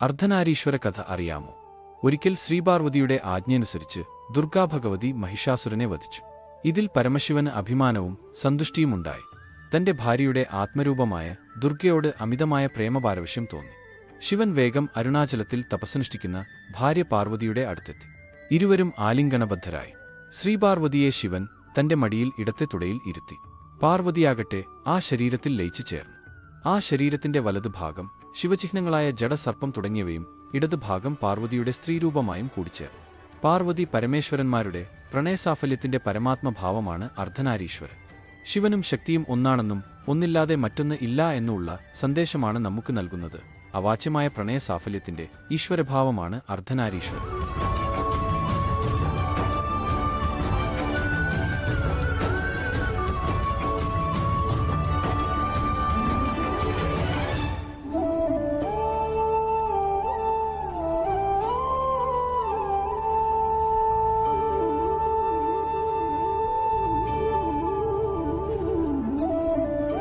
അർദ്ധനാരീശ്വര കഥ അറിയാമോ? ഒരിക്കൽ ശ്രീപാർവതിയുടെ ആജ്ഞയനുസരിച്ച് ദുർഗാഭഗവതി മഹിഷാസുരനെ വധിച്ചു. ഇതിൽ പരമശിവന് അഭിമാനവും സന്തുഷ്ടിയുമുണ്ടായി. തന്റെ ഭാര്യയുടെ ആത്മരൂപമായ ദുർഗയോട് അമിതമായ പ്രേമപാരവശ്യം തോന്നി. ശിവൻ വേഗം അരുണാചലത്തിൽ തപസ്സനുഷ്ഠിക്കുന്ന ഭാര്യ പാർവതിയുടെ അടുത്തെത്തി. ഇരുവരും ആലിംഗനബദ്ധരായി. ശ്രീപാർവതിയെ ശിവൻ തന്റെ മടിയിൽ ഇടത്തെ തുടയിൽ ഇരുത്തി. പാർവതിയാകട്ടെ ആ ശരീരത്തിൽ ലയിച്ചു ചേർന്നു. ആ ശരീരത്തിന്റെ വലതുഭാഗം ശിവചിഹ്നങ്ങളായ ജഡസർപ്പം തുടങ്ങിയവയും ഇടതുഭാഗം പാർവതിയുടെ സ്ത്രീരൂപമായും കൂടിച്ചേർന്നു. പാർവതി പരമേശ്വരന്മാരുടെ പ്രണയസാഫല്യത്തിന്റെ പരമാത്മഭാവമാണ് അർദ്ധനാരീശ്വരൻ. ശിവനും ശക്തിയും ഒന്നാണെന്നും ഒന്നില്ലാതെ മറ്റൊന്ന് ഇല്ല എന്നുമുള്ള സന്ദേശമാണ് നമുക്ക് നൽകുന്നത്. അവാച്യമായ പ്രണയസാഫല്യത്തിന്റെ ഈശ്വരഭാവമാണ് അർദ്ധനാരീശ്വരൻ.